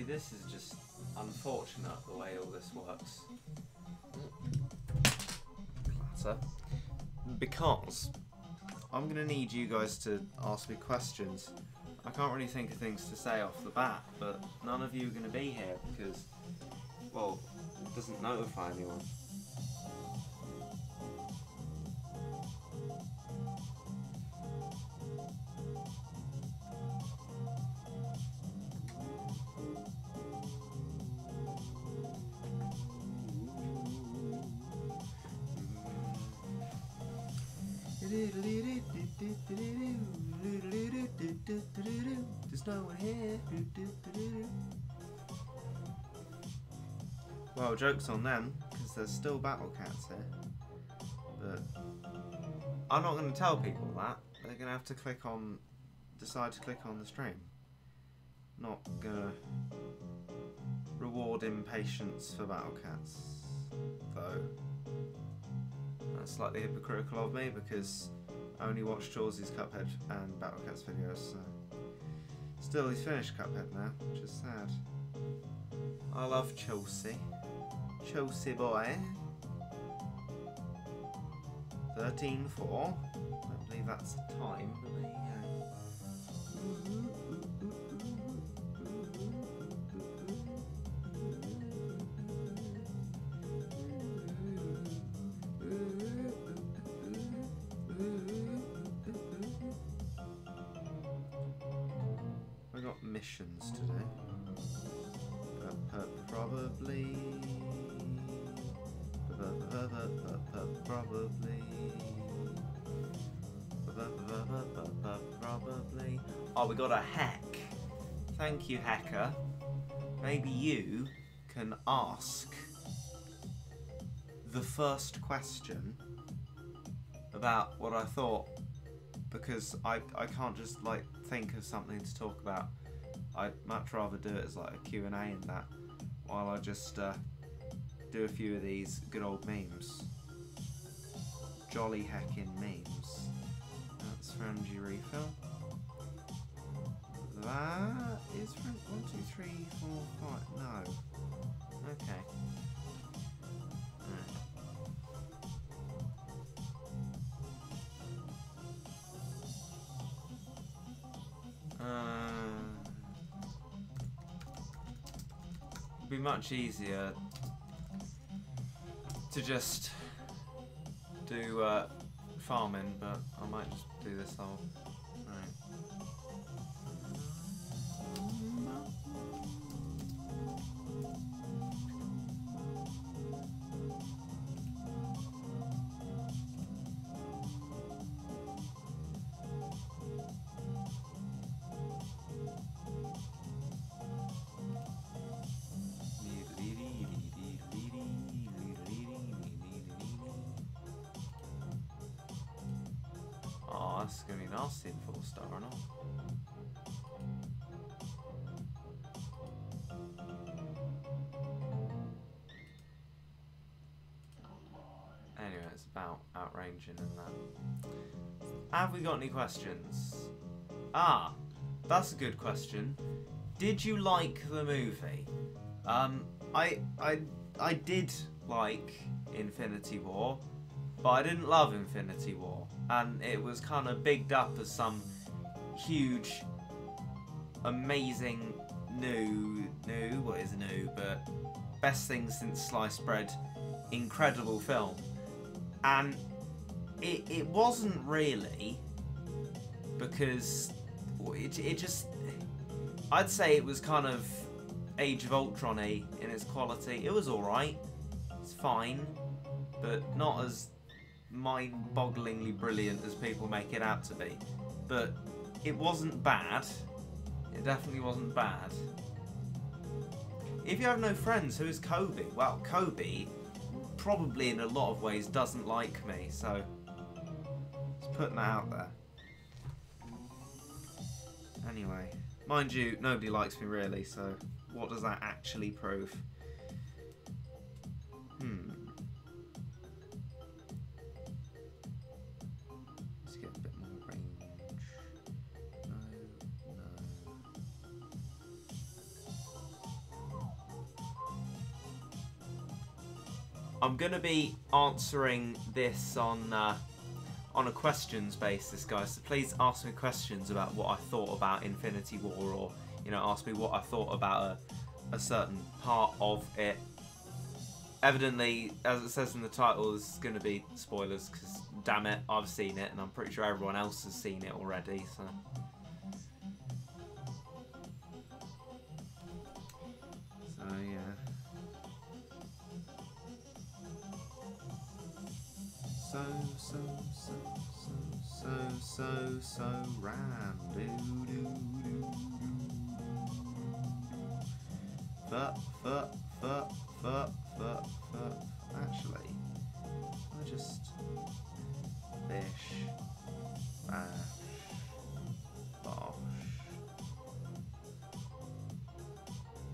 this is just unfortunate the way all this works. Clatter. Because I'm going to need you guys to ask me questions. I can't really think of things to say off the bat, but none of you are going to be here because, well, it doesn't notify anyone. There's no one here. Well, joke's on them, because there's still battle cats here. But I'm not going to tell people that. They're going to have to decide to click on the stream. Not going to reward impatience for battle cats, though. That's slightly hypocritical of me, because I only watched Chawsy's Cuphead and Battle Cats videos, so... Still, he's finished Cuphead now, which is sad. I love Chawsy. Chawsy boy. 13-4. I don't believe that's the time, but there you I got missions to do. Probably. Probably. Oh, we got a hack. Thank you, hacker. Maybe you can ask the first question about what I thought, because I can't just like think of something to talk about. I'd much rather do it as like a Q&A and that, while I just do a few of these good old memes. Jolly hacking memes. That's Frangie refill. That is from 1, 2, 3, 4, 5. No. Okay. It'd be much easier to just do farming, but I might just do this whole. Right. Oh, that's gonna be nasty in 4-star or not. Anyway, it's about outranging and that. Have we got any questions? Ah, that's a good question. Did you like the movie? I did like Infinity War, but I didn't love Infinity War, and it was kind of bigged up as some huge, amazing what is new, but best thing since sliced bread, incredible film. And it wasn't really, because it just, I'd say it was kind of Age of Ultron-y in its quality. It was alright, it's fine, but not as mind-bogglingly brilliant as people make it out to be. But it wasn't bad. It definitely wasn't bad. If you have no friends, who is Kobe? Well, Kobe probably in a lot of ways doesn't like me, so just putting that out there. Anyway, mind you, nobody likes me really, so what does that actually prove? Let's get a bit more range. No. I'm going to be answering this on a questions basis, guys. So please ask me questions about what I thought about Infinity War, or, you know, ask me what I thought about a certain part of it. Evidently, as it says in the title, there's going to be spoilers, because, damn it, I've seen it, and I'm pretty sure everyone else has seen it already, so... yeah. So ram Actually, I just bish bash bosh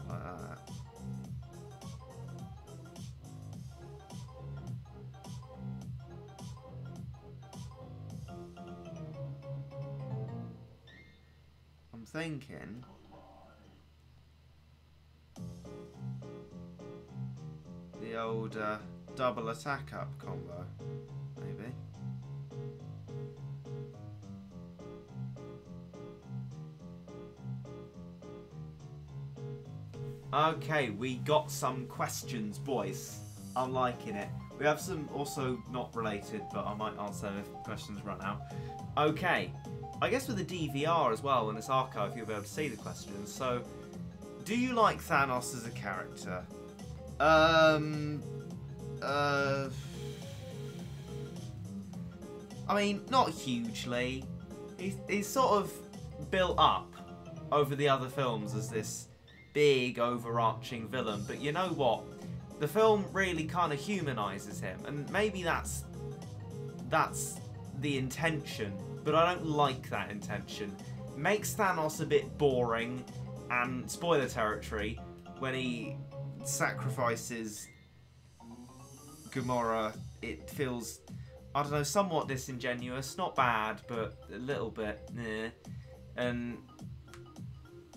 like that. I'm thinking the old double attack up combo, maybe. Okay, we got some questions, boys. I'm liking it. We have some also not related, but I might answer them if questions run out. Okay, I guess with the DVR as well, and its archive, you'll be able to see the questions. So, do you like Thanos as a character? I mean, not hugely. He's sort of built up over the other films as this big overarching villain, but you know what? The film really kind of humanises him, and maybe that's the intention, but I don't like that intention. It makes Thanos a bit boring, and spoiler territory, when he sacrifices Gamora, it feels, I don't know, somewhat disingenuous. Not bad, but a little bit, nah. And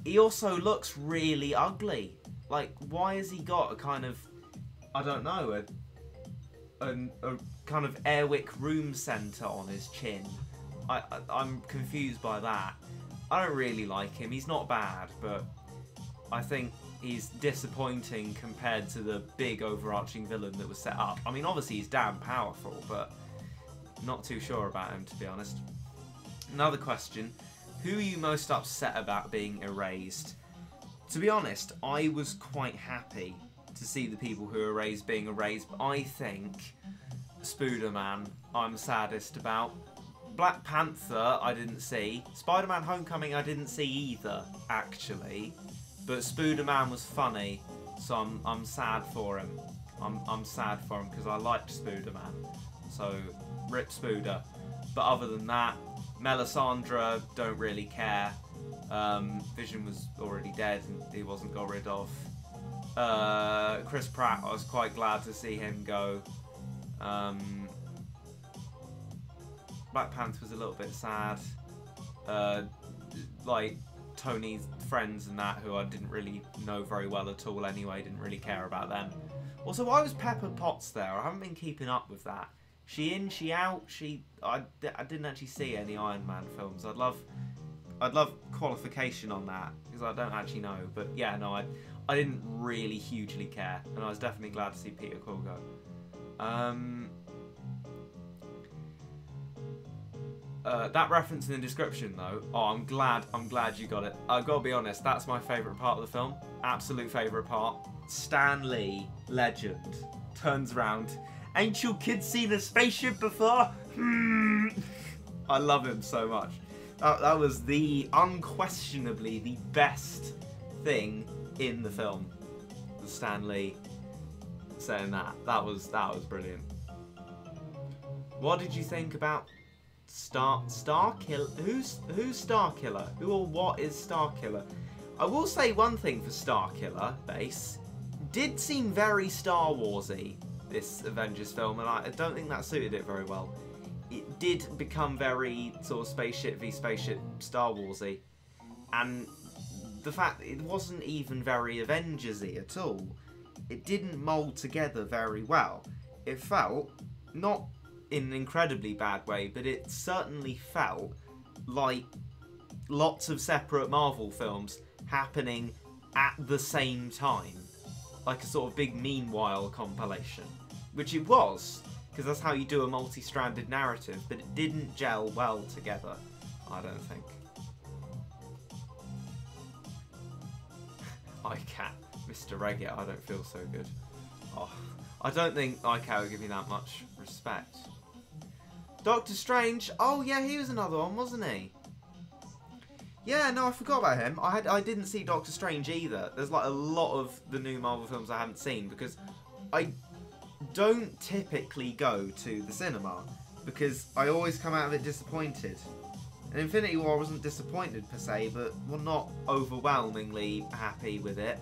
he also looks really ugly. Like, why has he got a kind of, I don't know, a kind of Airwick room centre on his chin? I'm confused by that. I don't really like him. He's not bad, but I think he's disappointing compared to the big overarching villain that was set up. I mean, obviously he's damn powerful, but not too sure about him, to be honest. Another question. Who are you most upset about being erased? To be honest, I was quite happy to see the people who are erased being erased, but I think Spider-Man I'm saddest about. Black Panther I didn't see. Spider-Man Homecoming I didn't see either, actually. But Spider-Man was funny, so I'm sad for him. I'm sad for him because I liked Spider-Man. So, rip Spooder. But other than that, Melisandre, don't really care. Vision was already dead and he wasn't got rid of. Chris Pratt, I was quite glad to see him go. Black Panther was a little bit sad. Like Tony's friends and that, who I didn't really know very well at all anyway, didn't really care about them. Also, why was Pepper Potts there? I haven't been keeping up with that. She in, she out, I didn't actually see any Iron Man films. I'd love qualification on that, because I don't actually know. But yeah, no, I didn't really hugely care, and I was definitely glad to see Peter Quill go. That reference in the description though, oh, I'm glad you got it. I've got to be honest, that's my favourite part of the film. Absolute favourite part. Stan Lee, legend, turns around. Ain't you kids seen a spaceship before? I love him so much. That was unquestionably the best thing in the film. Stan Lee saying that. That was brilliant. What did you think about Starkiller? Who's Starkiller? Who or what is Starkiller? I will say one thing for Starkiller base. Did seem very Star Warsy, this Avengers film, and I don't think that suited it very well. It did become very sort of spaceship v spaceship Star Warsy, and the fact that it wasn't even very Avengers-y at all. It didn't mould together very well. it felt, not in an incredibly bad way, but it certainly felt like lots of separate Marvel films happening at the same time. Like a sort of big meanwhile compilation. Which it was, because that's how you do a multi-stranded narrative, but it didn't gel well together, I don't think. ICAT, Mr. Regit, I don't feel so good. Oh, I don't think ICAT would give you that much respect. Doctor Strange, oh yeah, he was another one, wasn't he? Yeah, no, I forgot about him. I didn't see Doctor Strange either. There's like a lot of the new Marvel films I haven't seen because I don't typically go to the cinema because I always come out of it disappointed. And Infinity War wasn't disappointed per se, but well, not overwhelmingly happy with it.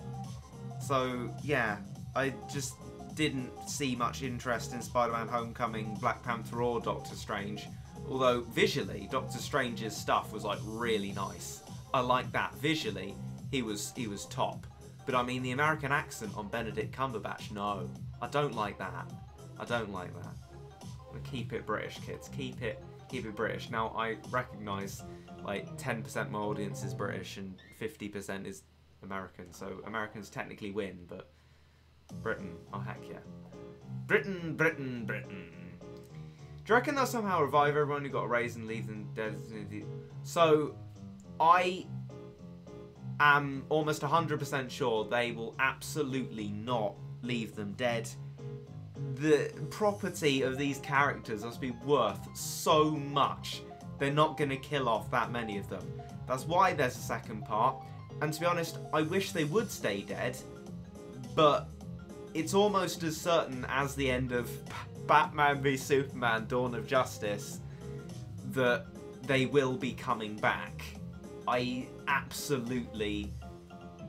So yeah, I just didn't see much interest in Spider-Man Homecoming, Black Panther or Doctor Strange. Although visually, Doctor Strange's stuff was like really nice. I like that. Visually, he was top. But I mean, the American accent on Benedict Cumberbatch, no. I don't like that. I don't like that. But keep it British, kids. Keep it British. Now, I recognise like 10% of my audience is British and 50% is American. So Americans technically win, but Britain, oh heck yeah. Britain, Britain, Britain. Do you reckon they'll somehow revive everyone who got a raise and leave them dead? So, I am almost 100% sure they will absolutely not leave them dead. The property of these characters must be worth so much. They're not going to kill off that many of them. That's why there's a second part. And to be honest, I wish they would stay dead. But it's almost as certain as the end of Batman v Superman Dawn of Justice that they will be coming back. I absolutely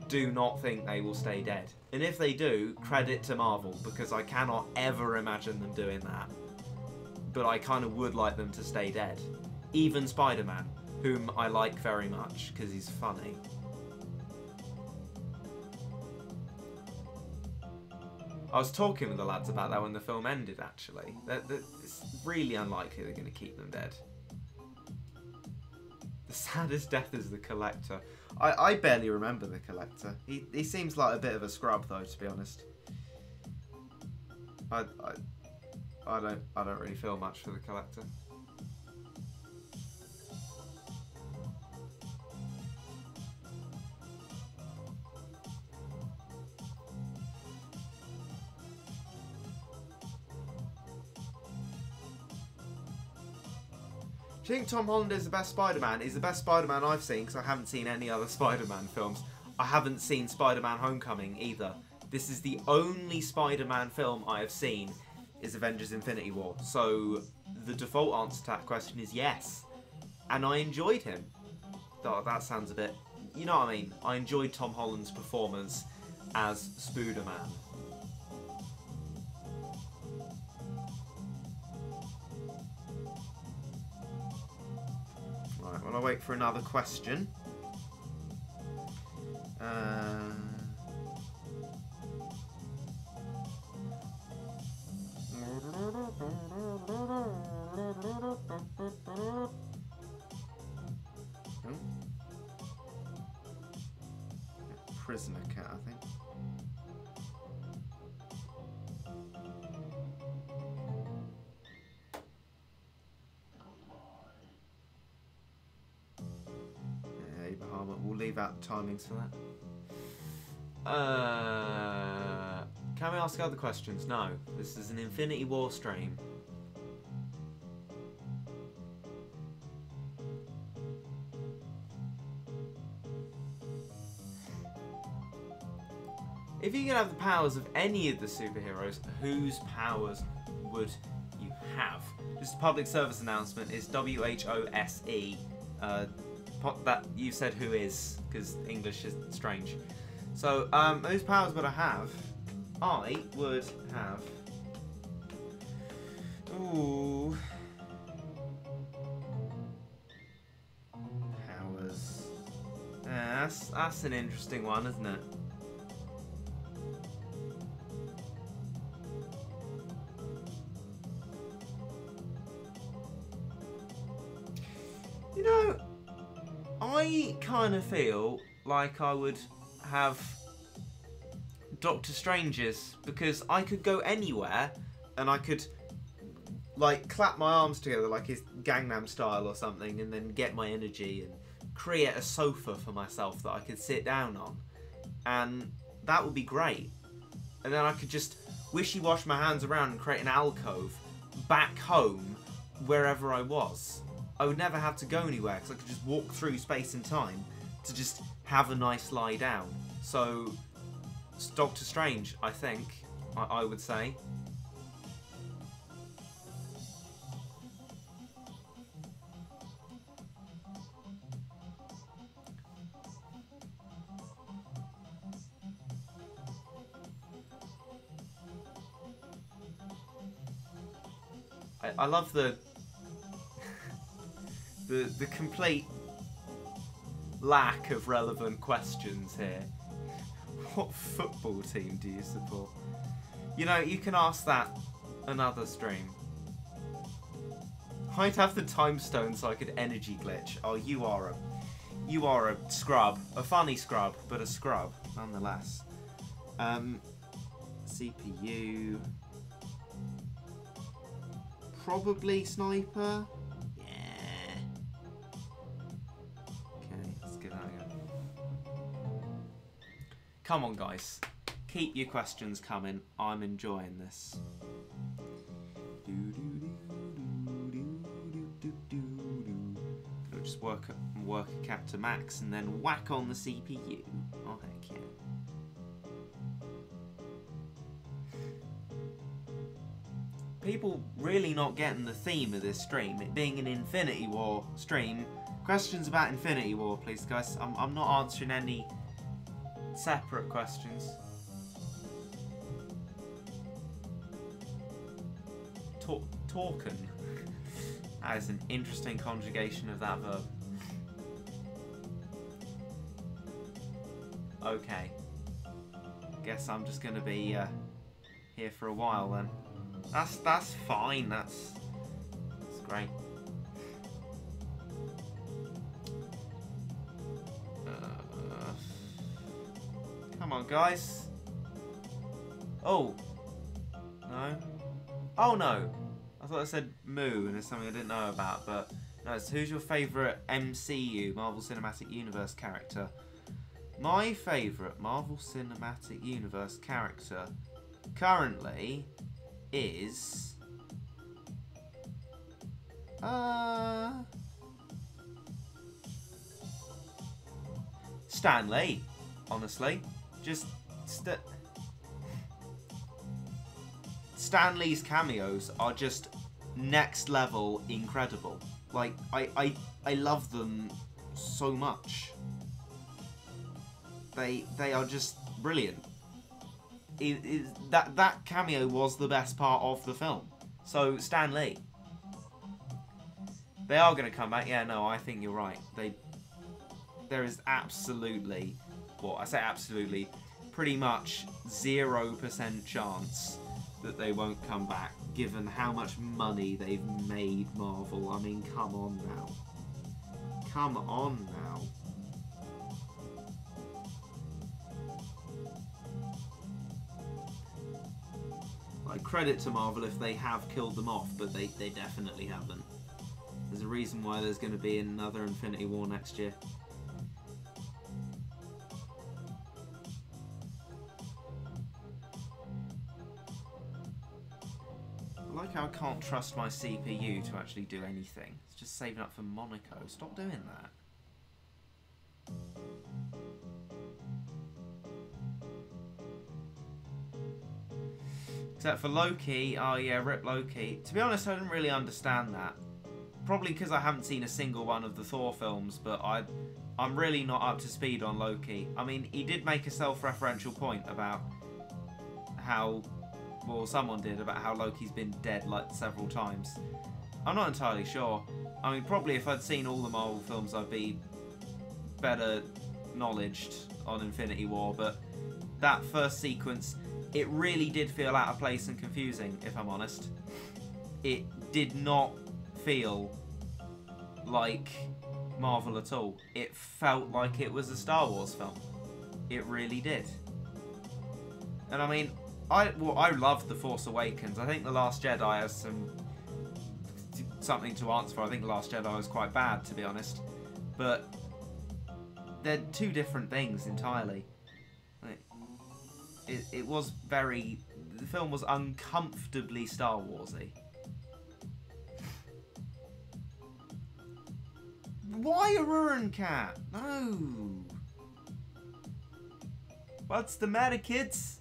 do not think they will stay dead. And if they do, credit to Marvel, because I cannot ever imagine them doing that. But I kind of would like them to stay dead. Even Spider-Man, whom I like very much, because he's funny. I was talking with the lads about that when the film ended, actually. It's really unlikely they're going to keep them dead. The saddest death is the Collector. I barely remember the Collector. He seems like a bit of a scrub, though, to be honest. I don't really feel much for the Collector. Do you think Tom Holland is the best Spider-Man? He's the best Spider-Man I've seen because I haven't seen any other Spider-Man films. I haven't seen Spider-Man Homecoming either. This is the only Spider-Man film I have seen is Avengers Infinity War. So the default answer to that question is yes. And I enjoyed him. Oh, that sounds a bit... You know what I mean? I enjoyed Tom Holland's performance as Spooderman. Right, well, I'll wait for another question. Prisoner cat, I think. We'll leave out the timings for that. Can we ask other questions? No. This is an Infinity War stream. If you could have the powers of any of the superheroes, whose powers would you have? Just a public service announcement. It's WHOSE. That you said who is, because English is strange. So, whose powers would I have? I would have... Ooh... Powers... that's an interesting one, isn't it? know, I kind of feel like I would have Doctor Strange's, because I could go anywhere and I could like clap my arms together like his Gangnam Style or something, and then get my energy and create a sofa for myself that I could sit down on, and that would be great. And then I could just wishy-wash my hands around and create an alcove back home wherever I was. I would never have to go anywhere because I could just walk through space and time to just have a nice lie down. So it's Doctor Strange, I think, I would say. I love the complete lack of relevant questions here. What football team do you support? You know, you can ask that another stream. I'd have the time stone so I could energy glitch. Oh, you are a scrub. A funny scrub, but a scrub nonetheless. CPU. Probably sniper. Yeah. Okay, let's give that a go. Come on, guys. Keep your questions coming. I'm enjoying this. I'll just work a cap to max and then whack on the CPU. Oh heck yeah. People really not getting the theme of this stream, it being an Infinity War stream. Questions about Infinity War, please, guys. I'm not answering any separate questions. Talken. That is an interesting conjugation of that verb. Okay. Guess I'm just gonna be here for a while then. That's fine. That's great. Come on, guys. Oh no. Oh no. I thought I said moo and it's something I didn't know about, but no. It's who's your favourite MCU, Marvel Cinematic Universe character? My favourite Marvel Cinematic Universe character currently is Stan Lee, honestly. Just Stan Lee's cameos are just next level incredible. Like I love them so much. They are just brilliant. That cameo was the best part of the film. So Stan Lee. They are going to come back. Yeah, no, I think you're right. There is absolutely, well, I say absolutely, pretty much 0% chance that they won't come back, given how much money they've made Marvel. I mean, come on now. Come on now. Like, credit to Marvel if they have killed them off, but they definitely haven't. There's a reason why there's going to be another Infinity War next year. I like how I can't trust my CPU to actually do anything. It's just saving up for Monaco. Stop doing that. Except for Loki. Oh yeah, rip Loki. To be honest, I didn't really understand that. Probably because I haven't seen a single one of the Thor films, but I'm really not up to speed on Loki. I mean, he did make a self-referential point about how, well, someone did, about how Loki's been dead like several times. I'm not entirely sure. I mean, probably if I'd seen all the Marvel films, I'd be better knowledged on Infinity War, but that first sequence, it really did feel out of place and confusing, if I'm honest. It did not feel like Marvel at all. It felt like it was a Star Wars film. It really did. And I mean, I loved The Force Awakens. I think The Last Jedi has something to answer for. I think The Last Jedi was quite bad, to be honest. But they're two different things entirely. It was very... The film was uncomfortably Star Warsy. Why a Ruin cat? No. What's the matter, kids?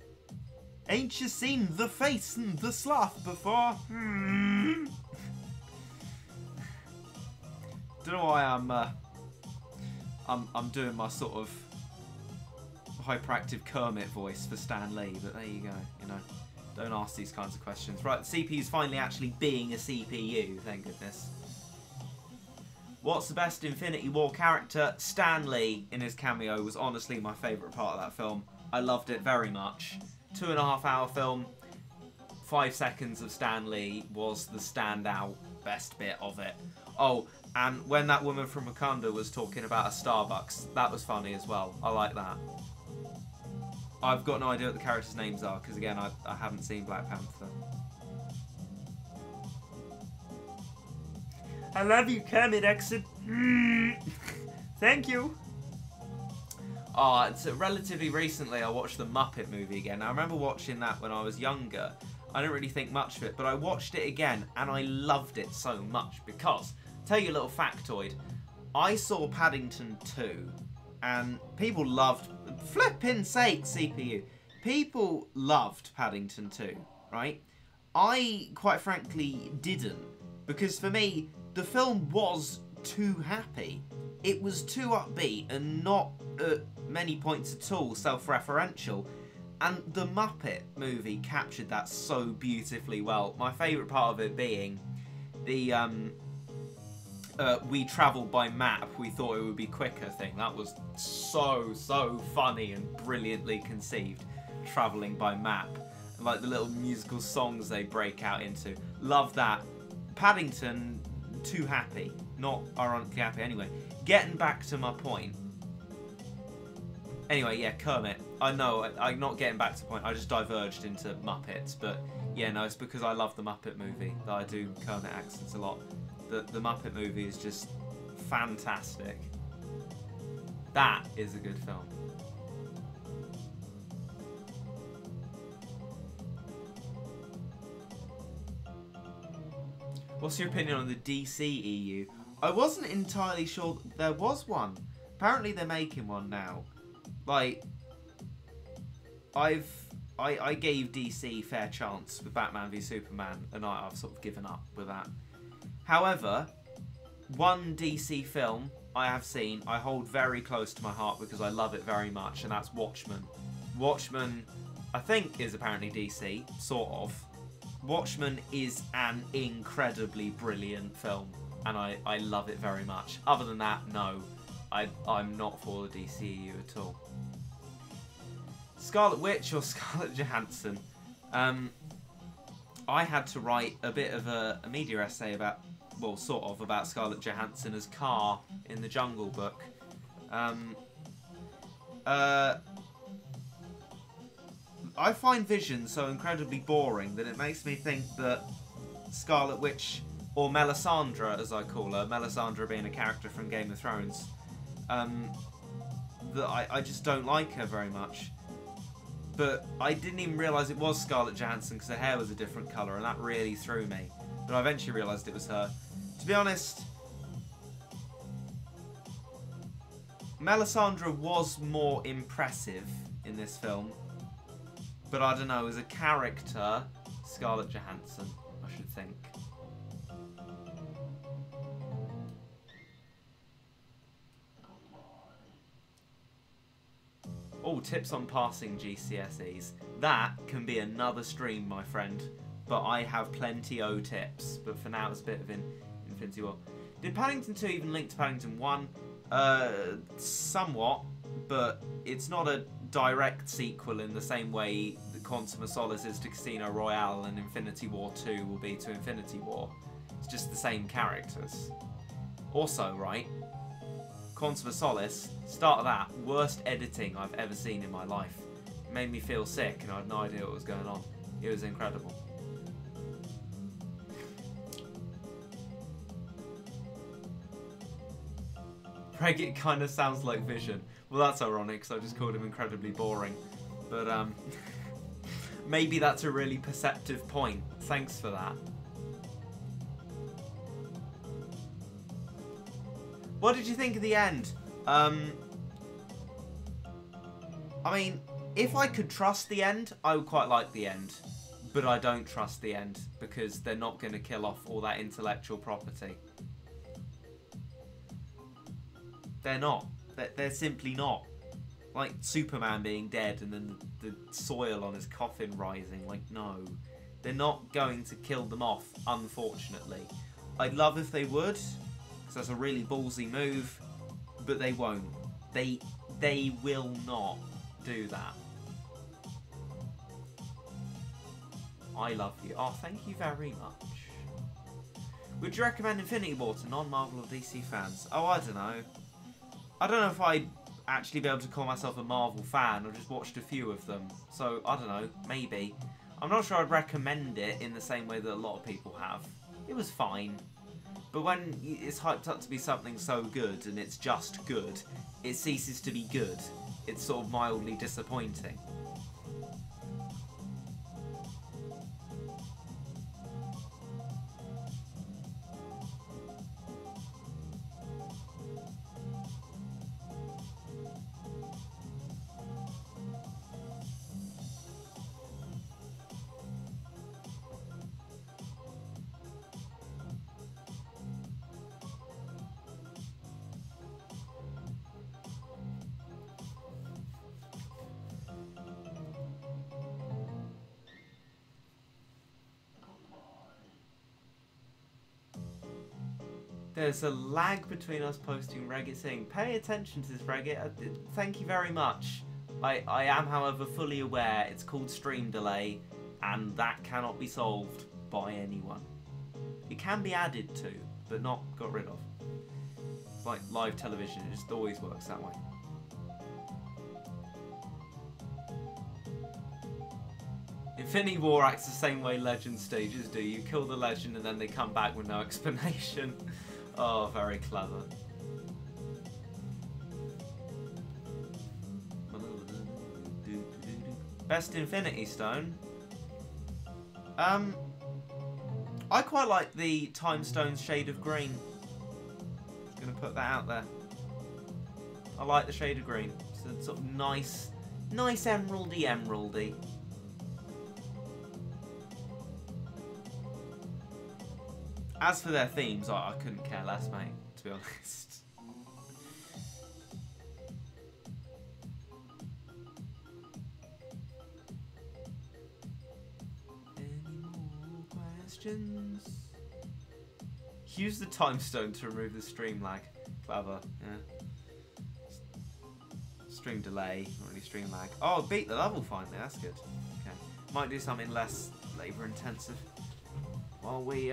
Ain't you seen the face and the sloth before? Don't know why I'm doing my sort of hyperactive Kermit voice for Stan Lee, but there you go. You know, don't ask these kinds of questions. Right, the CPU's finally actually being a CPU. Thank goodness. What's the best Infinity War character? Stan Lee in his cameo was honestly my favourite part of that film. I loved it very much. 2.5-hour film. 5 seconds of Stan Lee was the standout best bit of it. Oh, and when that woman from Wakanda was talking about a Starbucks, that was funny as well. I like that. I've got no idea what the characters' names are, because again, I haven't seen Black Panther. I love you, Kermit Exit. Thank you. So relatively recently I watched the Muppet movie again. I remember watching that when I was younger. I didn't really think much of it, but I watched it again and I loved it so much because, I'll tell you a little factoid, I saw Paddington 2 and people loved, flippin' sake CPU, people loved Paddington 2, right? I, quite frankly, didn't, because for me, the film was too happy. It was too upbeat and not at many points at all self-referential. And the Muppet movie captured that so beautifully well. My favourite part of it being the we travelled by map, we thought it would be quicker thing. That was so funny and brilliantly conceived, travelling by map. And like the little musical songs they break out into. Love that. Paddington, too happy. Not ironically happy anyway. Getting back to my point. Anyway, yeah, Kermit. I know, I'm not getting back to the point. I just diverged into Muppets. But yeah, no, it's because I love the Muppet movie that I do Kermit accents a lot. The Muppet movie is just fantastic. That is a good film. What's your opinion on the DC EU? I wasn't entirely sure there was one. Apparently they're making one now. Like, I gave DC fair chance with Batman v Superman, and I've sort of given up with that. However, one DC film I have seen, I hold very close to my heart because I love it very much, and that's Watchmen. Watchmen, I think, is apparently DC, sort of. Watchmen is an incredibly brilliant film, and I love it very much. Other than that, no, I'm not for the DCEU at all. Scarlet Witch or Scarlett Johansson? I had to write a bit of a media essay about, well, sort of, about Scarlett Johansson as Car in the Jungle Book. I find Vision so incredibly boring that it makes me think that Scarlet Witch, or Melisandre as I call her, Melisandre being a character from Game of Thrones, that I just don't like her very much. But I didn't even realise it was Scarlett Johansson because her hair was a different colour, and that really threw me. But I eventually realised it was her. To be honest, Melisandre was more impressive in this film. But I don't know, as a character, Scarlett Johansson, I should think. Oh, tips on passing GCSEs. That can be another stream, my friend. But I have plenty o tips. But for now, it's a bit of Infinity War. Did Paddington 2 even link to Paddington 1? Somewhat, but it's not a direct sequel in the same way that Quantum of Solace is to Casino Royale and Infinity War 2 will be to Infinity War. It's just the same characters. Also, right, Quantum of Solace, start of that, worst editing I've ever seen in my life. It made me feel sick and I had no idea what was going on. It was incredible. Regit kind of sounds like Vision. Well, that's ironic because I just called him incredibly boring. But maybe that's a really perceptive point. Thanks for that. What did you think of the end? I mean, if I could trust the end, I would quite like the end. But I don't trust the end because they're not going to kill off all that intellectual property. They're not. They're simply not. Like Superman being dead and then the soil on his coffin rising. Like, no. They're not going to kill them off, unfortunately. I'd love if they would, because that's a really ballsy move, but they won't. They will not do that. I love you. Oh, thank you very much. Would you recommend Infinity War to non-Marvel or DC fans? Oh, I don't know. I don't know if I'd actually be able to call myself a Marvel fan. I've just watched a few of them. So, I don't know. Maybe. I'm not sure I'd recommend it in the same way that a lot of people have. It was fine. But when it's hyped up to be something so good and it's just good, it ceases to be good. It's sort of mildly disappointing. There's a lag between us posting Regit saying, pay attention to this, Regit. Thank you very much. I am, however, fully aware it's called stream delay, and that cannot be solved by anyone. It can be added to, but not got rid of. It's like live television, it just always works that way. Infinity War acts the same way Legend stages do. You kill the Legend and then they come back with no explanation. Oh, very clever. Best Infinity Stone? I quite like the Time Stone's shade of green. Just gonna put that out there. I like the shade of green. It's a sort of nice emeraldy. As for their themes, I couldn't care less, mate, to be honest. Any more questions? Use the time stone to remove the stream lag. Clever, yeah. Stream delay, not really stream lag. Oh, beat the level finally, that's good. Okay. Might do something less labour intensive. While we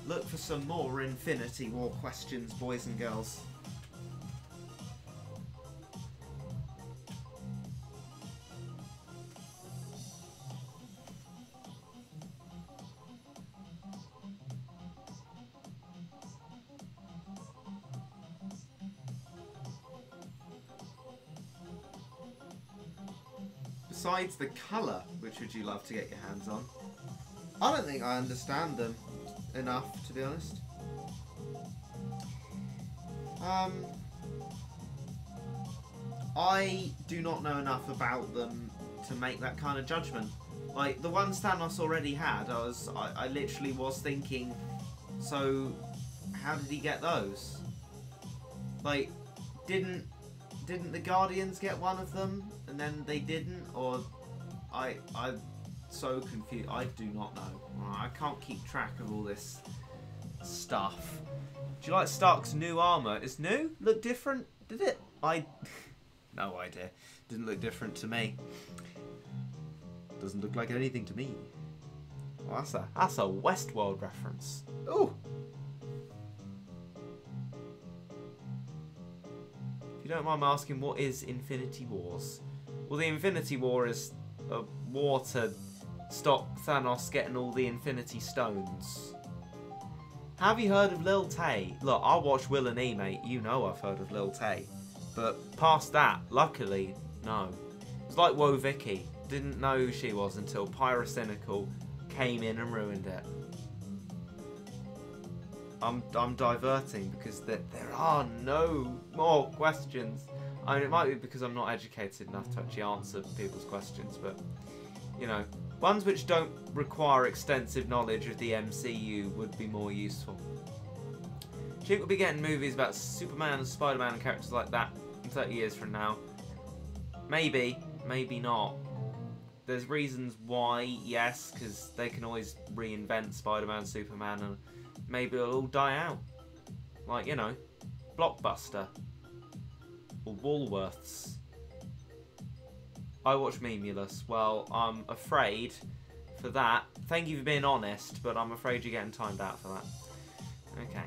look for some more Infinity War questions, boys and girls. Besides the colour, which would you love to get your hands on? I don't think I understand them enough, to be honest. I do not know enough about them to make that kind of judgment. Like, the ones Thanos already had, I literally was thinking, so how did he get those? Like, didn't the Guardians get one of them and then they didn't? Or I'm so confused. I do not know. I can't keep track of all this stuff. Do you like Stark's new armour? It's new? Look different? Did it? No idea. Didn't look different to me. Doesn't look like anything to me. Well, that's a Westworld reference. Ooh. you don't mind me asking, what is Infinity Wars? Well, the Infinity War is a war to stop Thanos getting all the Infinity Stones. Have you heard of Lil Tay? Look, I watch Will and E, mate. You know I've heard of Lil Tay. But past that, luckily, no. It's like Woah Vicky. Didn't know who she was until Pyrocynical came in and ruined it. I'm diverting because there are no more questions. I mean, it might be because I'm not educated enough to actually answer people's questions, but, you know, ones which don't require extensive knowledge of the MCU would be more useful. Chick will be getting movies about Superman and Spider-Man and characters like that in 30 years from now. Maybe, maybe not. There's reasons why, yes, because they can always reinvent Spider-Man, Superman, and maybe it'll all die out. Like, you know, Blockbuster. Or Woolworths. I watch Memulous. Well, I'm afraid for that. Thank you for being honest, but I'm afraid you're getting timed out for that. Okay.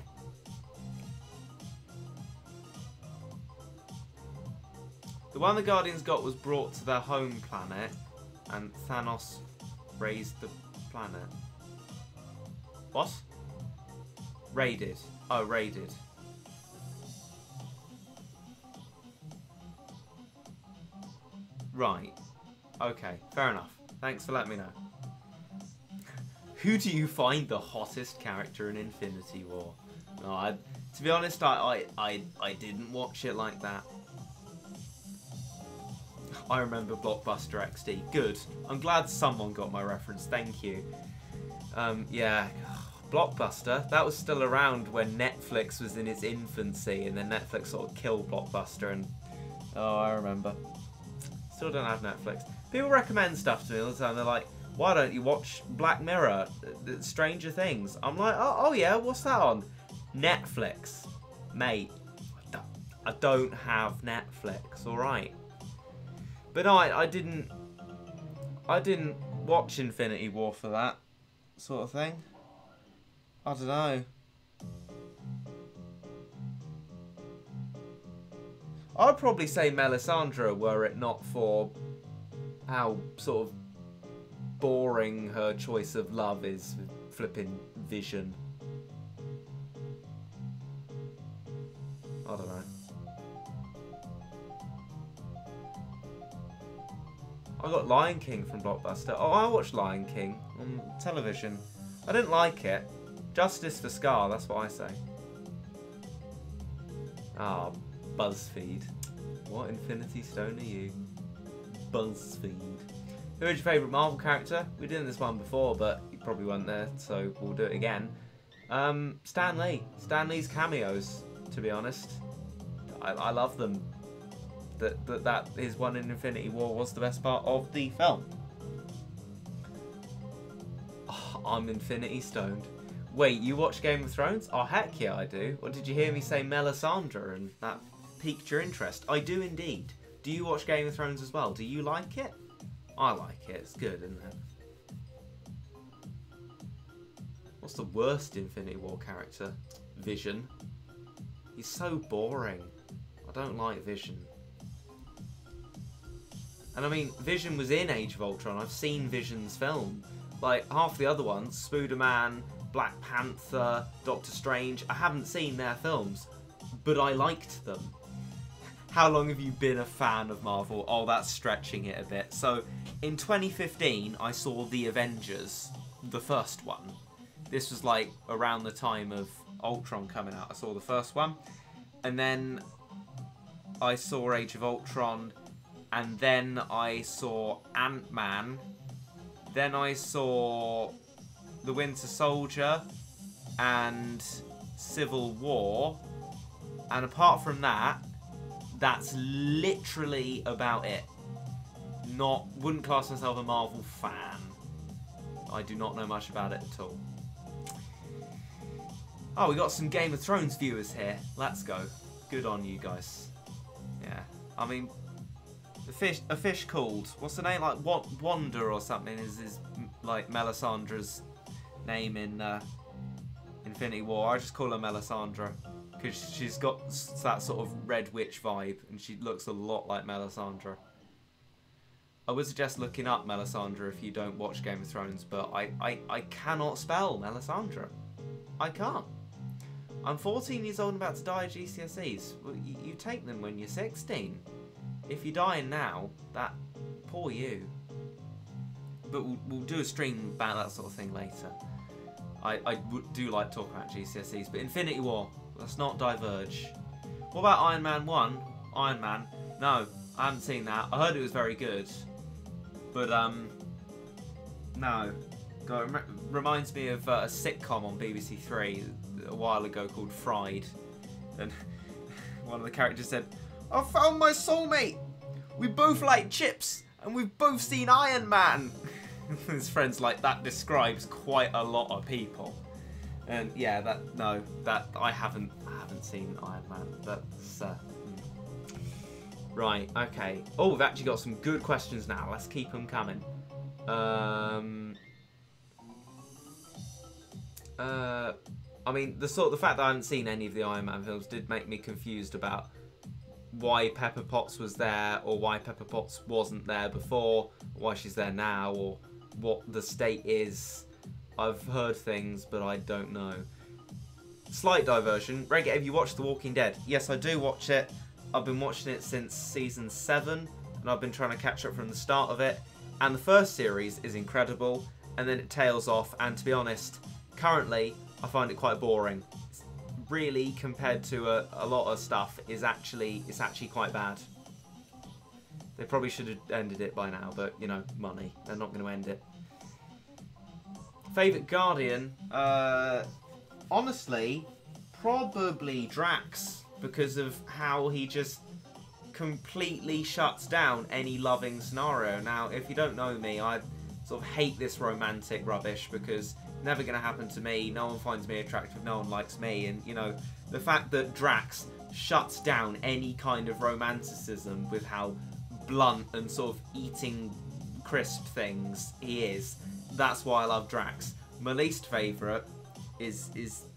The one the Guardians got was brought to their home planet, and Thanos raised the planet. What? Raided. Oh, raided. Right. Okay, fair enough. Thanks for letting me know. Who do you find the hottest character in Infinity War? No, to be honest, I didn't watch it like that. I remember Blockbuster XD. Good. I'm glad someone got my reference. Thank you. Yeah. Blockbuster, that was still around when Netflix was in its infancy, and then Netflix sort of killed Blockbuster, and oh, I remember. Still don't have Netflix. People recommend stuff to me all the time. They're like, why don't you watch Black Mirror, Stranger Things? I'm like, oh yeah, what's that on? Netflix. Mate, I don't have Netflix, alright? But no, I didn't watch Infinity War for that sort of thing. I don't know. I'd probably say Melisandre were it not for how sort of boring her choice of love is with flipping Vision. I don't know. I got Lion King from Blockbuster. Oh, I watched Lion King on television. I didn't like it. Justice for Scar, that's what I say. Ah, BuzzFeed. What Infinity Stone are you? BuzzFeed. Who is your favourite Marvel character? We did this one before, but you probably weren't there, so we'll do it again. Stan Lee. Stan Lee's cameos, to be honest. I love them. That his one in Infinity War was the best part of the film. Oh, I'm Infinity Stoned. Wait, you watch Game of Thrones? Oh, heck yeah, I do. Or did you hear me say Melisandre and that piqued your interest? I do indeed. Do you watch Game of Thrones as well? Do you like it? I like it. It's good, isn't it? What's the worst Infinity War character? Vision. He's so boring. I don't like Vision. And I mean, Vision was in Age of Ultron. I've seen Vision's film. Like, half the other ones, Spider-Man, Black Panther, Doctor Strange, I haven't seen their films, but I liked them. How long have you been a fan of Marvel? Oh, that's stretching it a bit. So, in 2015, I saw The Avengers, the first one. This was like around the time of Ultron coming out. I saw the first one. And then I saw Age of Ultron. And then I saw Ant-Man. Then I saw The Winter Soldier and Civil War. And apart from that, that's literally about it. Wouldn't class myself a Marvel fan. I do not know much about it at all. Oh, we got some Game of Thrones viewers here. Let's go. Good on you guys. Yeah, I mean, a fish called, what's the name? Like Wanda or something is like Melisandre's name in Infinity War. I just call her Melisandre. because she's got that sort of red witch vibe, and she looks a lot like Melisandre. I would suggest looking up Melisandre if you don't watch Game of Thrones, but I cannot spell Melisandre. I can't. I'm 14 years old and about to die of GCSEs. Well, you take them when you're 16. If you're dying now, that poor you. But we'll do a stream about that sort of thing later. I do like talking about GCSEs, but Infinity War, let's not diverge. What about Iron Man 1? Iron Man? No, I haven't seen that. I heard it was very good. But, no. God, it reminds me of a sitcom on BBC Three a while ago called Fried. And one of the characters said, I found my soulmate! We both like chips, and we've both seen Iron Man! His friend's like, that describes quite a lot of people. And yeah, I haven't seen Iron Man. That's right. Okay. Oh, we've actually got some good questions now. Let's keep them coming. I mean, the fact that I haven't seen any of the Iron Man films did make me confused about why Pepper Potts was there, or why Pepper Potts wasn't there before, why she's there now, or what the state is. I've heard things, but I don't know. Slight diversion. Regit, have you watched The Walking Dead? Yes, I do watch it. I've been watching it since season 7, and I've been trying to catch up from the start of it. And the first series is incredible, and then it tails off, and to be honest, currently, I find it quite boring. It's really, compared to a lot of stuff, it's actually quite bad. They probably should have ended it by now, but, you know, money. They're not going to end it. Favourite Guardian? Honestly, probably Drax, because of how he just completely shuts down any loving scenario. Now, if you don't know me, I sort of hate this romantic rubbish, because never going to happen to me. No one finds me attractive. No one likes me. And, you know, the fact that Drax shuts down any kind of romanticism with how blunt and sort of eating crisp things he is, that's why I love Drax. My least favourite is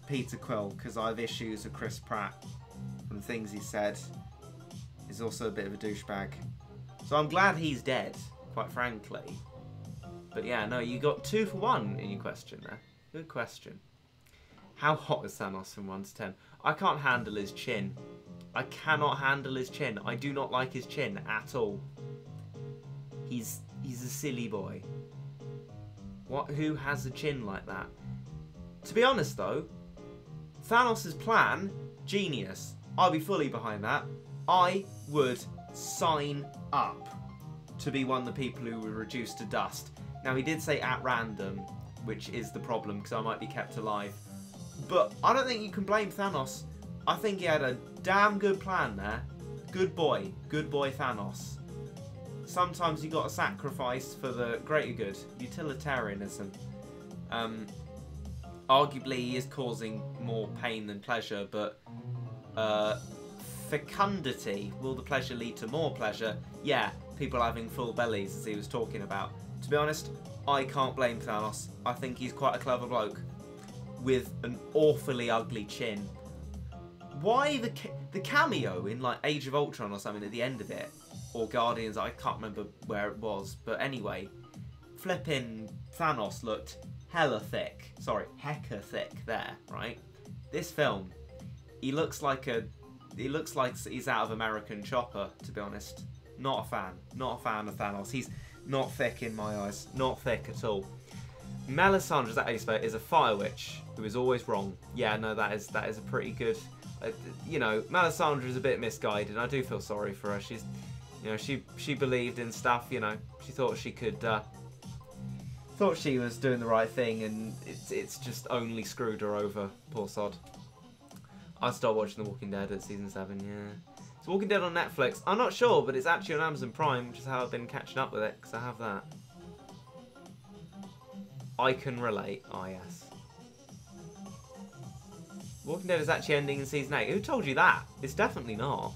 Peter Quill, because I have issues with Chris Pratt from the things he said. He's also a bit of a douchebag. So I'm glad he's dead, quite frankly. But yeah, no, you got 2 for 1 in your question there. Good question. How hot is Thanos from 1 to 10? I can't handle his chin. I cannot handle his chin. I do not like his chin at all. He's a silly boy. Who has a chin like that? To be honest though, Thanos' plan, genius. I'll be fully behind that. I would sign up to be one of the people who were reduced to dust. Now, he did say at random, which is the problem, because I might be kept alive. But I don't think you can blame Thanos. I think he had a damn good plan there. Good boy Thanos. Sometimes you got to sacrifice for the greater good. Utilitarianism. Arguably, he is causing more pain than pleasure, but fecundity, will the pleasure lead to more pleasure? Yeah, people having full bellies, as he was talking about. To be honest, I can't blame Thanos. I think he's quite a clever bloke with an awfully ugly chin. Why the cameo in like Age of Ultron or something at the end of it, or Guardians? I can't remember where it was, but anyway, flipping Thanos looked hella thick. Sorry, hecka thick there, right? This film, he looks like he's out of American Chopper. To be honest, not a fan of Thanos. He's not thick in my eyes. Not thick at all. Melisandre's expert is a fire witch who is always wrong. Yeah, no, that is a pretty good. You know, Melisandre is a bit misguided. I do feel sorry for her. She's, you know, she believed in stuff. You know, she thought she could. Thought she was doing the right thing, and it's just only screwed her over. Poor sod. I started watching The Walking Dead at season 7. Yeah. It's Walking Dead on Netflix. I'm not sure, but it's actually on Amazon Prime, which is how I've been catching up with it, because I have that. I can relate. Ah, yes. Walking Dead is actually ending in season 8. Who told you that? It's definitely not.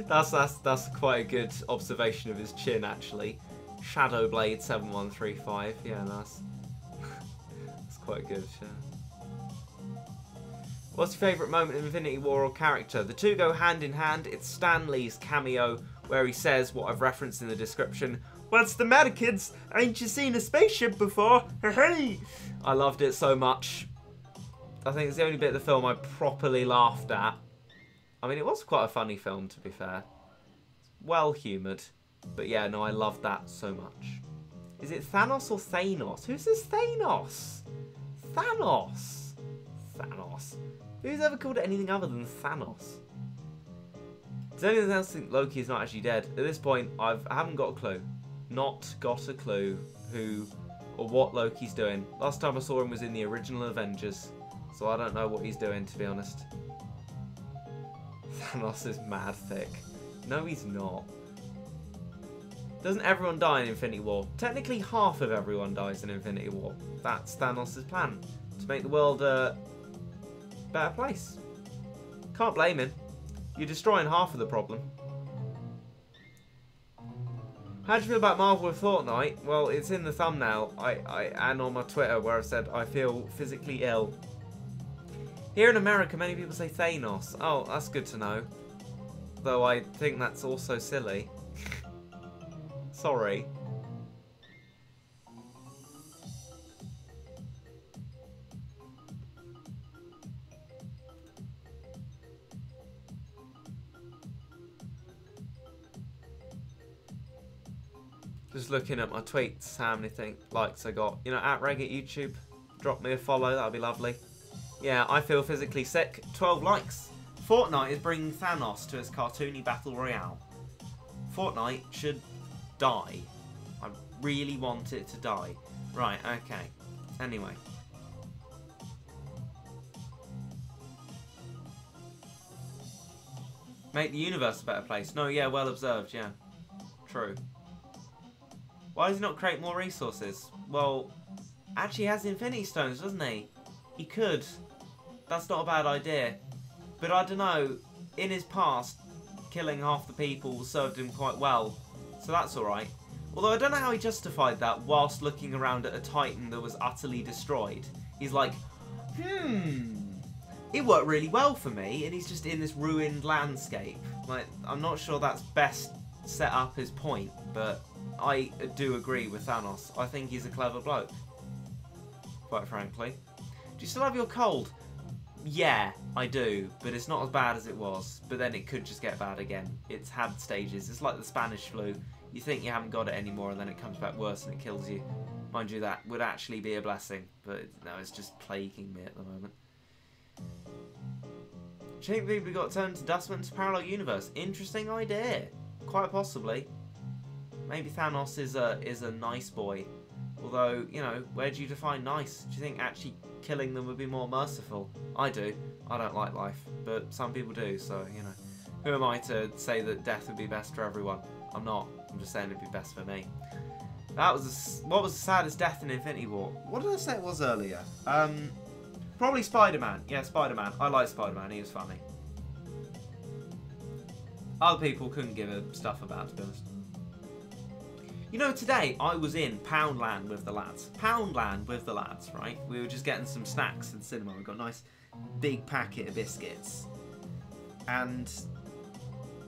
That's quite a good observation of his chin, actually. Shadowblade 7135. Yeah, that's quite good. Yeah. What's your favourite moment of Infinity War or character? The two go hand in hand. It's Stan Lee's cameo where he says what I've referenced in the description. What's the matter, kids? Ain't you seen a spaceship before? Hey! I loved it so much. I think it's the only bit of the film I properly laughed at. I mean, it was quite a funny film, to be fair. Well humoured. But yeah, no, I loved that so much. Is it Thanos or Thanos? Who says Thanos? Thanos. Thanos. Who's ever called it anything other than Thanos? Does anyone else think Loki is not actually dead? At this point, I haven't got a clue. Not got a clue who or what Loki's doing. Last time I saw him was in the original Avengers. So I don't know what he's doing, to be honest. Thanos is mad thick. No, he's not. Doesn't everyone die in Infinity War? Technically, half of everyone dies in Infinity War. That's Thanos' plan. To make the world a better place. Can't blame him. You're destroying half of the problem. How do you feel about Marvel with Fortnite? Well, it's in the thumbnail and on my Twitter where I've said I feel physically ill. Here in America, many people say Thanos. Oh, that's good to know. Though I think that's also silly. Sorry. Just looking at my tweets, how many likes I got. You know, at Regit YouTube, drop me a follow, that would be lovely. Yeah, I feel physically sick. 12 likes. Fortnite is bringing Thanos to his cartoony battle royale. Fortnite should die. I really want it to die. Right, okay. Anyway. Make the universe a better place. No, yeah, well observed, yeah. True. Why does he not create more resources? Well, actually he has the Infinity Stones, doesn't he? He could. That's not a bad idea. But I don't know, in his past, killing half the people served him quite well. So that's alright. Although I don't know how he justified that whilst looking around at a Titan that was utterly destroyed. He's like, it worked really well for me, and he's just in this ruined landscape. Like, I'm not sure that's best set up his point, but I do agree with Thanos. I think he's a clever bloke, quite frankly. Do you still have your cold? Yeah, I do, but it's not as bad as it was. But then it could just get bad again. It's had stages. It's like the Spanish flu. You think you haven't got it anymore, and then it comes back worse and it kills you. Mind you, that would actually be a blessing, but no, it's just plaguing me at the moment. Do you think people got turned to Dustman to parallel universe? Interesting idea. Quite possibly. Maybe Thanos is a nice boy. Although, you know, where do you define nice? Do you think actually killing them would be more merciful? I do. I don't like life, but some people do, so, you know. Who am I to say that death would be best for everyone? I'm not. I'm just saying it'd be best for me. That was what was the saddest death in Infinity War? What did I say it was earlier? Probably Spider-Man. Yeah, Spider-Man. I like Spider-Man. He was funny. Other people couldn't give a stuff about, to be honest. You know, today I was in Poundland with the lads. Poundland with the lads, right? We were just getting some snacks in the cinema. We got a nice big packet of biscuits. And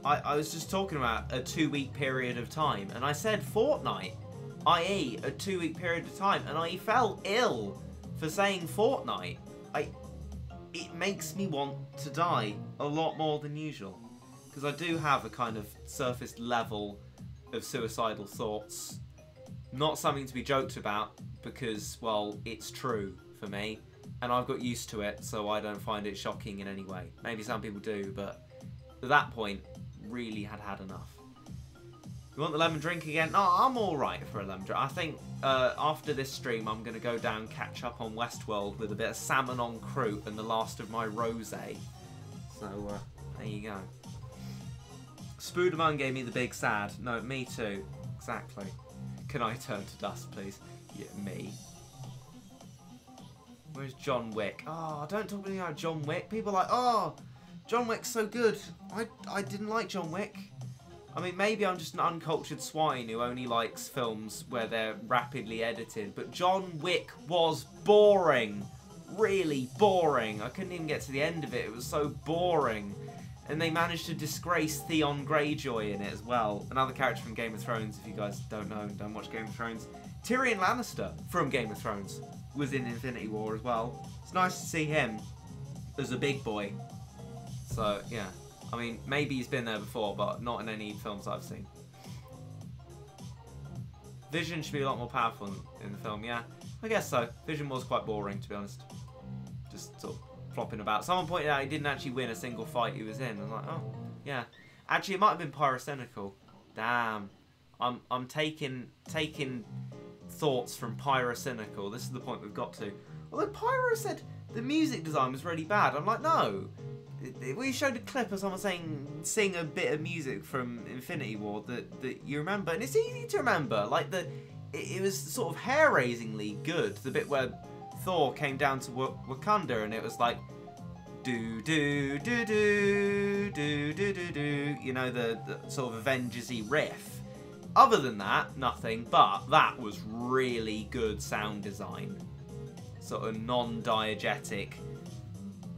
I was just talking about a 2-week period of time. And I said Fortnite, i.e. a 2-week period of time. And I felt ill for saying Fortnite. It makes me want to die a lot more than usual. Because I do have a kind of surface level of suicidal thoughts. Not something to be joked about because, well, it's true for me. And I've got used to it, so I don't find it shocking in any way. Maybe some people do, but at that point, really had enough. You want the lemon drink again? No, I'm alright for a lemon drink. I think after this stream, I'm going to go down, catch up on Westworld with a bit of salmon en croûte and the last of my rosé. So, there you go. Spooderman gave me the big sad. No, me too. Exactly. Can I turn to dust, please? Yeah, me. Where's John Wick? Oh, don't talk to me about John Wick. People are like, oh, John Wick's so good. I didn't like John Wick. I mean, maybe I'm just an uncultured swine who only likes films where they're rapidly edited. But John Wick was boring. really boring. I couldn't even get to the end of it. It was so boring. And they managed to disgrace Theon Greyjoy in it as well. Another character from Game of Thrones, if you guys don't know and don't watch Game of Thrones. Tyrion Lannister from Game of Thrones was in Infinity War as well. It's nice to see him as a big boy. So, yeah. I mean, maybe he's been there before, but not in any films I've seen. Vision should be a lot more powerful in the film, yeah. I guess so. Vision was quite boring, to be honest. Just sort of flopping about. Someone pointed out he didn't actually win a single fight he was in. I'm like, oh, yeah. Actually, it might have been pyrocynical. Damn. I'm taking thoughts from pyrocynical. This is the point we've got to. Although Pyro said the music design was really bad. I'm like, no. We showed a clip of someone saying, sing a bit of music from Infinity War that you remember, and it's easy to remember. Like it was sort of hair-raisingly good. The bit where Thor came down to Wakanda, and it was like do do do do do do do do. You know, the sort of Avengers-y riff. Other than that, nothing. But that was really good sound design. Sort of non-diegetic,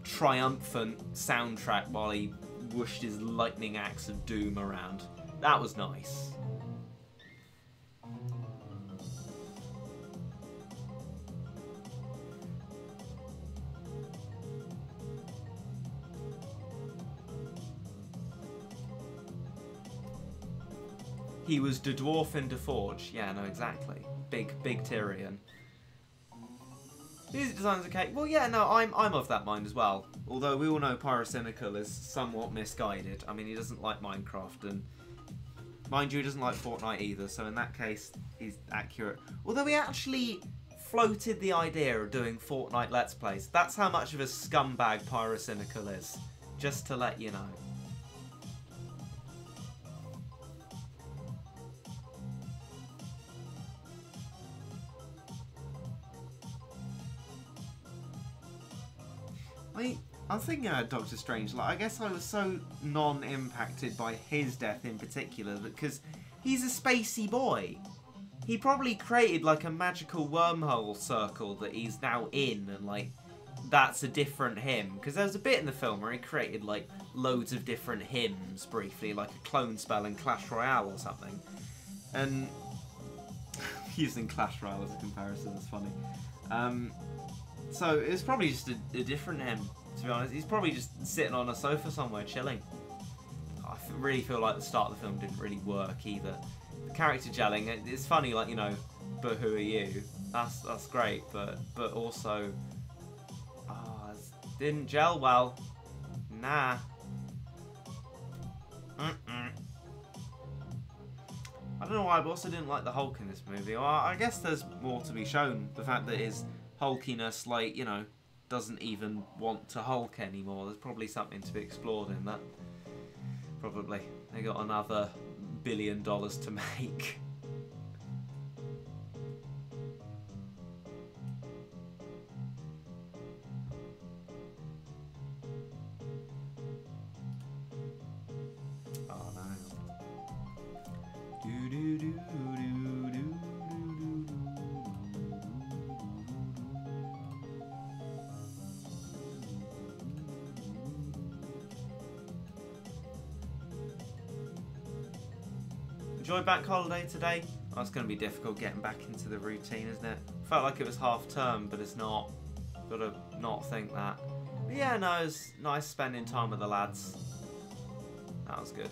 triumphant soundtrack while he whooshed his lightning axe of doom around. That was nice. He was the dwarf in the Forge. Yeah, no, exactly. Big Tyrion. Music design's okay. Well, yeah, no, I'm of that mind as well. Although we all know Pyrocynical is somewhat misguided. I mean, he doesn't like Minecraft, and mind you, he doesn't like Fortnite either. So in that case, he's accurate. Although he actually floated the idea of doing Fortnite Let's Plays. That's how much of a scumbag Pyrocynical is. Just to let you know. I'm thinking about Doctor Strange. Like, I guess I was so non-impacted by his death in particular because he's a spacey boy. He probably created like a magical wormhole circle that he's now in, and like that's a different him. Because there's a bit in the film where he created like loads of different hymns briefly, like a clone spell in Clash Royale or something. And using Clash Royale as a comparison is funny. So it's probably just a different him. To be honest, he's probably just sitting on a sofa somewhere chilling. I really feel like the start of the film didn't really work either. The character gelling, it's funny, like, you know, but who are you? That's great, but also, it didn't gel well. Nah. I don't know why, but also didn't like the Hulk in this movie. Well, I guess there's more to be shown. The fact that his hulkiness, like, you know, doesn't even want to Hulk anymore. There's probably something to be explored in that. Probably. They got another $1 billion to make. Oh no. Do do do do do. Enjoy bank holiday today? Oh, it's going to be difficult getting back into the routine, isn't it? Felt like it was half term, but it's not. Got to not think that. But yeah, no, it was nice spending time with the lads. That was good.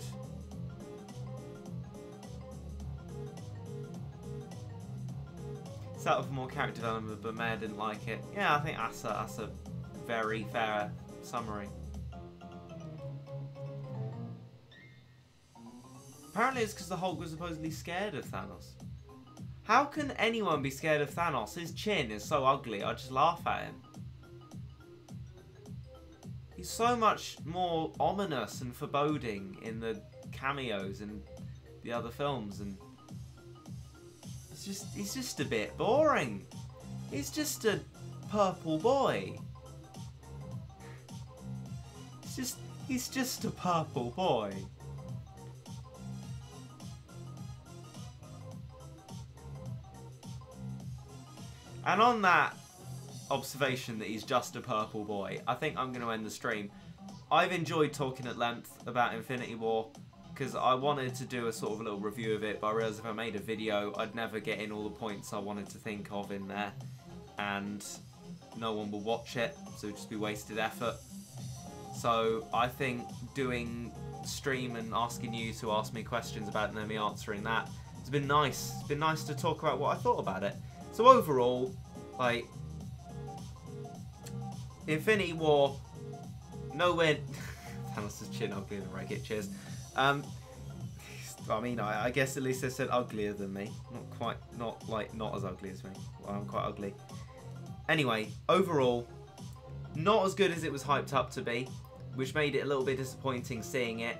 Set up for more character development, but Mayor didn't like it. Yeah, I think that's a very fair summary. Apparently it's because the Hulk was supposedly scared of Thanos. How can anyone be scared of Thanos? His chin is so ugly, I just laugh at him. He's so much more ominous and foreboding in the cameos in the other films, and he's just a bit boring. He's just a purple boy. He's just a purple boy. And on that observation that he's just a purple boy, I think I'm going to end the stream. I've enjoyed talking at length about Infinity War, because I wanted to do a sort of a little review of it, but I realised if I made a video, I'd never get in all the points I wanted to think of in there, and no one will watch it, so it'd just be wasted effort. So I think doing stream and asking you to ask me questions about it and then me answering that, it's been nice. It's been nice to talk about what I thought about it. So overall, like, Infinity War, nowhere... Thanos' chin uglier than Regit, cheers. I mean, I guess at least they said uglier than me. Not as ugly as me. Well, I'm quite ugly. Anyway, overall, not as good as it was hyped up to be, which made it a little bit disappointing seeing it.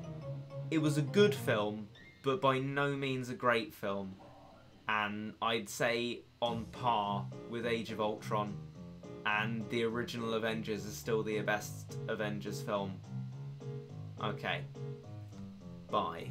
It was a good film, but by no means a great film. And I'd say on par with Age of Ultron, and the original Avengers is still the best Avengers film. Okay. Bye.